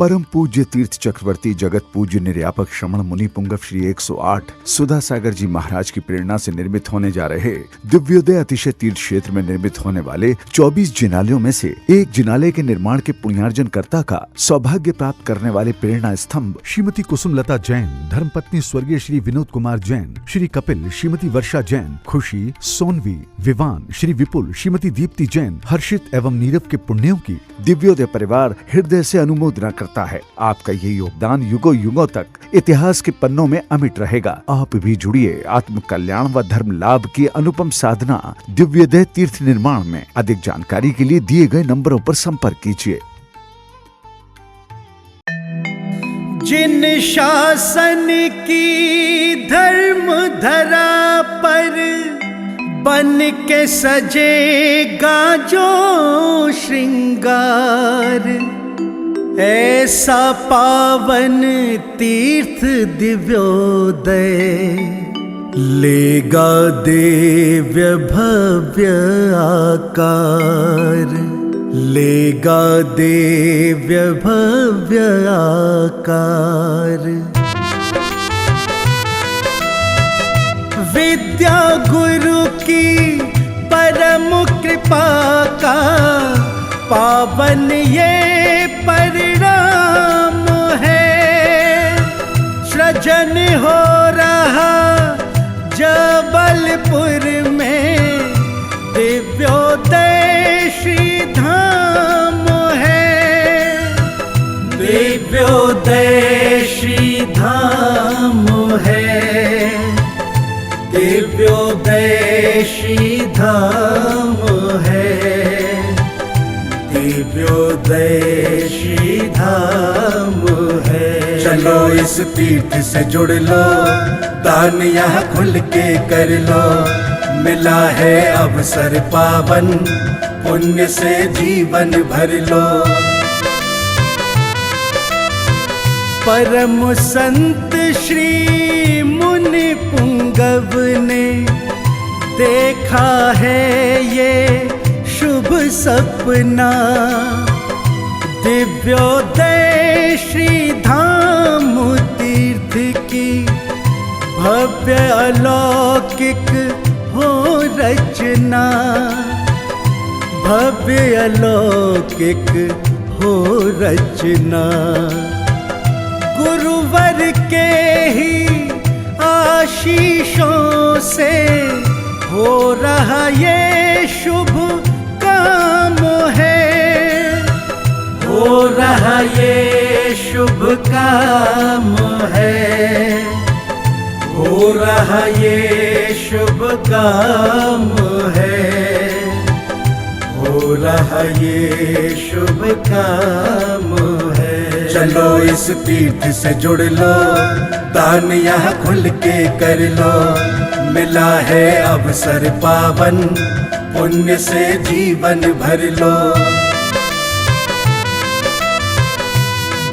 परम पूज्य तीर्थ चक्रवर्ती जगत पूज्य निर्यापक श्रमण मुनि पुंगव श्री 108 सुधा सागर जी महाराज की प्रेरणा से निर्मित होने जा रहे दिव्योदय अतिशय तीर्थ क्षेत्र में निर्मित होने वाले 24 जिनालयों में से एक जिनालय के निर्माण के पुण्यार्जन कर्ता का सौभाग्य प्राप्त करने वाले प्रेरणा स्तंभ श्रीमती कुसुमलता जैन, धर्मपत्नी स्वर्गीय श्री विनोद कुमार जैन, श्री कपिल, श्रीमती वर्षा जैन, खुशी, सोनवी, विवान, श्री विपुल, श्रीमती दीप्ति जैन, हर्षित एवं नीरव के पुण्यों की दिव्योदय परिवार हृदय से अनुमोदना करता है। आपका ये योगदान युगों युगों तक इतिहास के पन्नों में अमिट रहेगा। आप भी जुड़िए आत्म कल्याण व धर्म लाभ की अनुपम साधना दिव्योदय तीर्थ निर्माण में। अधिक जानकारी के लिए दिए गए नंबरों पर संपर्क कीजिए। जिन शासन की धर्म धरा पर बन के सजेगा जो श्रृंगार, ऐसा पावन तीर्थ दिव्योदय लेगा दिव्य भव्य आकार, लेगा दिव्य भव्य आकार। विद्या गुरु की परम कृपा का पावन ये परिणाम है। सृजन हो रहा जबलपुर में दिव्योदय श्री धाम है, दिव्योदय श्री धाम है, दिव्योदय श्री धाम है, दिव्योदय श्री धाम है। चलो इस तीर्थ से जुड़ लो, दान यहाँ खुल के कर लो, मिला है अवसर पावन, पुण्य से जीवन भर लो। परम संत श्री मुनि पुंगव ने देखा है ये शुभ सपना, दिव्योदय श्री धाम तीर्थ की भव्य अलौकिक हो रचना, भव्य अलौकिक हो रचना। गुरुवर के ही आशीषों से हो रहा ये शुभ काम है, हो रहा ये शुभ काम है, हो रहा ये शुभ काम है, हो रहा ये शुभ काम है। चलो इस तीर्थ से जुड़ लो, दान यहाँ खुल के कर लो, मिला है अवसर पावन, पुण्य से जीवन भर लो।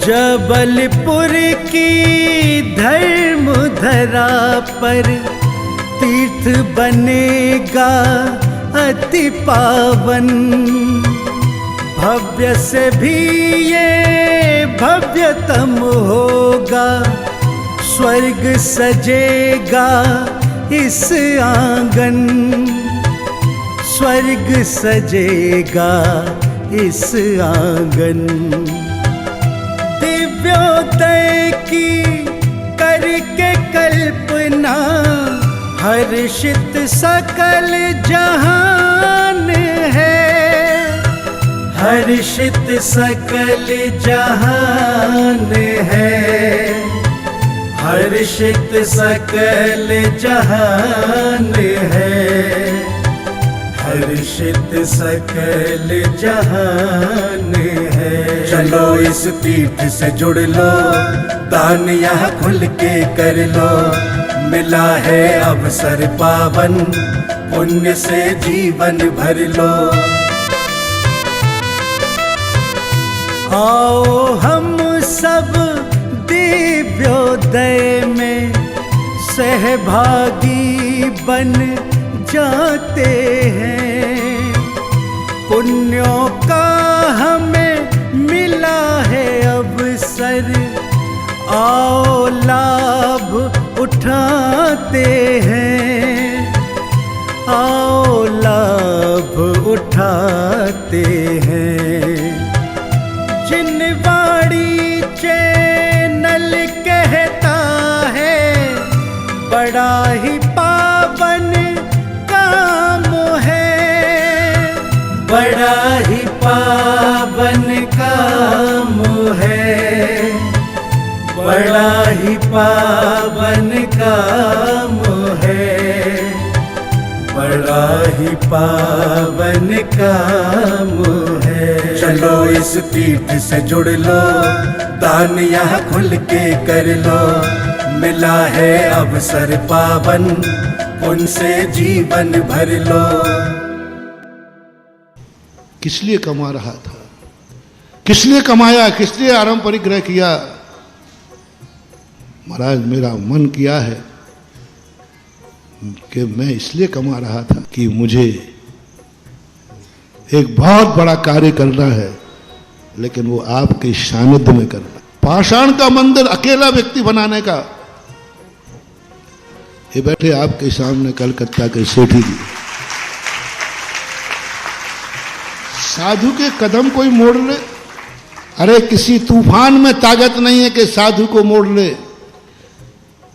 जबलपुर की धर्म धरा पर तीर्थ बनेगा अति पावन, भव्य से भी ये भव्यतम होगा, स्वर्ग सजेगा इस आंगन, स्वर्ग सजेगा इस आंगन। दिव्योदय की करके कल्पना हर्षित सकल जहान है, हर्षित सकल जहान है, हर्षित सकल जहान है, हर्षित सकल जहान है। चलो इस तीर्थ से जुड़ लो, दान यहाँ खुल के कर लो, मिला है अवसर पावन, पुण्य से जीवन भर लो। आओ हम सब दिव्योदय में सहभागी बन जाते हैं, पुण्यों का हमें मिला है अवसर, बुलाते हैं। जिनवाड़ी चैनल कहता है बड़ा ही पावन काम है, बड़ा ही पावन काम है, बड़ा ही पावन काम है, बड़ा ही पावन काम है। चलो इस पीठ से जुड़ लो, दान यहाँ खुल के कर लो, मिला है अवसर पावन, उनसे जीवन भर लो। किस लिए कमा रहा था, किस लिए कमाया, किस लिए आराम परिग्रह किया? महाराज मेरा मन किया है कि मैं इसलिए कमा रहा था कि मुझे एक बहुत बड़ा कार्य करना है, लेकिन वो आपके सानिध्य में करना। पाषाण का मंदिर अकेला व्यक्ति बनाने का। ये बैठे आपके सामने कलकत्ता के सेठी जी, साधु के कदम कोई मोड़ ले। अरे किसी तूफान में ताकत नहीं है कि साधु को मोड़ ले।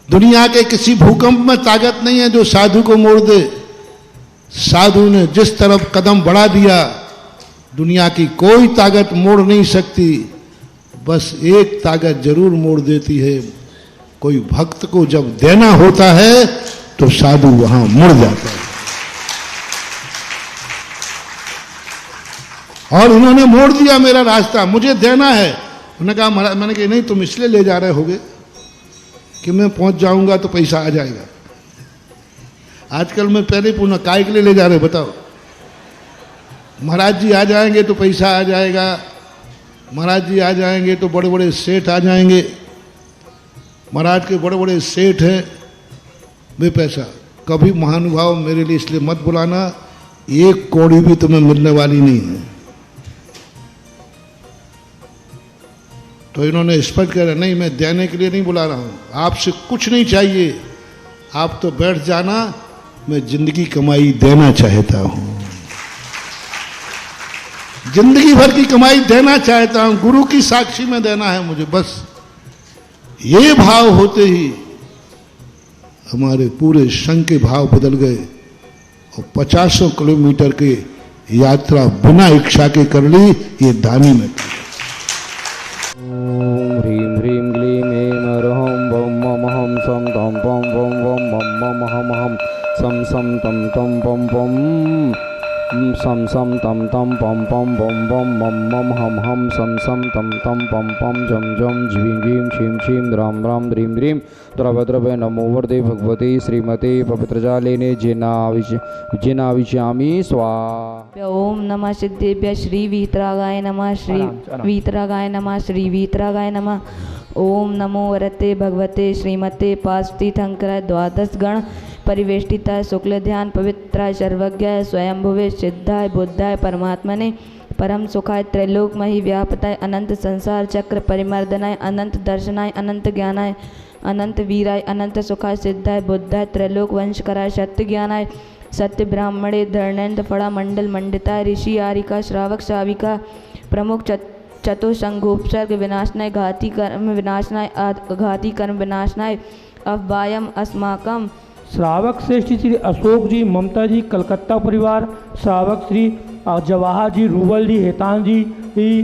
दुनिया के किसी भूकंप में ताकत नहीं है जो साधु को मोड़ दे। साधु ने जिस तरफ कदम बढ़ा दिया, दुनिया की कोई ताकत मोड़ नहीं सकती। बस एक ताकत जरूर मोड़ देती है, कोई भक्त को जब देना होता है तो साधु वहां मुड़ जाता है। और उन्होंने मोड़ दिया मेरा रास्ता, मुझे देना है। उन्होंने कहा महाराज, मैंने कहा नहीं तुम इसलिए ले जा रहे होगे कि मैं पहुंच जाऊंगा तो पैसा आ जाएगा। आजकल मैं पहले पूछना काय के लिए ले जा रहे बताओ? महाराज जी आ जाएंगे तो पैसा आ जाएगा, महाराज जी आ जाएंगे तो बड़े बड़े सेठ आ जाएंगे, महाराज के बड़े बड़े सेठ हैं, वे पैसा। कभी महानुभाव मेरे लिए इसलिए मत बुलाना, एक कौड़ी भी तुम्हें मिलने वाली नहीं है। तो इन्होंने स्पष्ट कहा नहीं मैं देने के लिए नहीं बुला रहा हूं, आपसे कुछ नहीं चाहिए, आप तो बैठ जाना, मैं जिंदगी कमाई देना चाहता हूं, जिंदगी भर की कमाई देना चाहता हूं, गुरु की साक्षी में देना है मुझे। बस ये भाव होते ही हमारे पूरे संघ के भाव बदल गए और 50 किलोमीटर की यात्रा बिना इच्छा के कर ली, ये दानी में की। ओम ह्रीं ह्रीं क्लीं ऐं अरहं बम मम हम सम तम पम बम बम मम मम हम हम सम सम तम तम पम पम सम सम तम तम पम पम बम बम मम मम हम सम सम तम तम पम पम जम जम झीं झीं छीं छीं राम राम द्रीं द्रीं द्रव द्रव नमो वरदे भगवते श्रीमते पवित्रजालेने जिनाविष्यामि स्वाहा। ओम नमः सिद्धेभ्यः श्री वीतरागाय नमः, श्री वीतरागाय नमः, श्री वीतरागाय नमः। ओम नमो वरते भगवते श्रीमते पार्वतीशंकराय द्वादश गण परिवेष्टिताय शुक्ल ध्यान पवित्राय सर्वज्ञाय स्वयंभुवे सिद्धाय बुद्धाय परमात्मने परम सुखाय त्रैलोकमयि व्यापताय अनंत संसार चक्र परिमर्दनाय अनंत दर्शनाय अनंत ज्ञानाय अनंत वीराय अनंत सुखाय सिद्धाय बुद्धाय त्रैलोक वंशकराय सत्य ज्ञानाय सत्य ब्राह्मणे धर्णेन्द्र फड़ा मंडल मंडिताय ऋषि आरिका श्रावक श्राविका प्रमुख चतुसंगोपसर्ग विनाशनाय घाती कर्म विनाशनाय घाती कर्म विनाशनाय अव्वायम अस्माकम। श्रावक श्रेष्ठ श्री अशोक जी, ममता जी, कलकत्ता परिवार, श्रावक श्री जवाहर जी, रूबल जी, हेतान जी,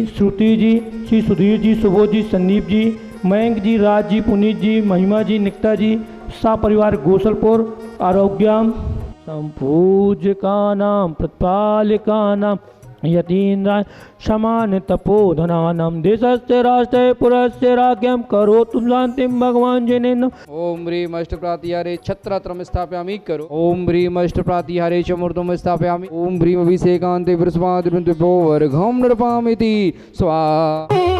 श्रुति जी, श्री सुधीर जी, सुबोध जी, संदीप जी, मयंक जी, राज जी, पुनीत जी, महिमा जी, निकिता जी, सा परिवार गोसलपुर, आरोग्यम संपूज्यका नाम प्रतिपालिका नाम यतीन्द्राय समान तपोधनानम देशस्य राष्ट्रे पुरस्य राज्ञम करो तुम शांतिम भगवान जनेन। ओम ह्रीं अष्टप्रातिहारे छत्रत्रम स्थापयामि करो। ओम ह्रीं अष्टप्रातिहारे च मूर्धम स्थापयामि। ओम ह्रीं अभिषेकान्ते वृषभाद्रिभो वर्घं नृपामिति स्वाहा।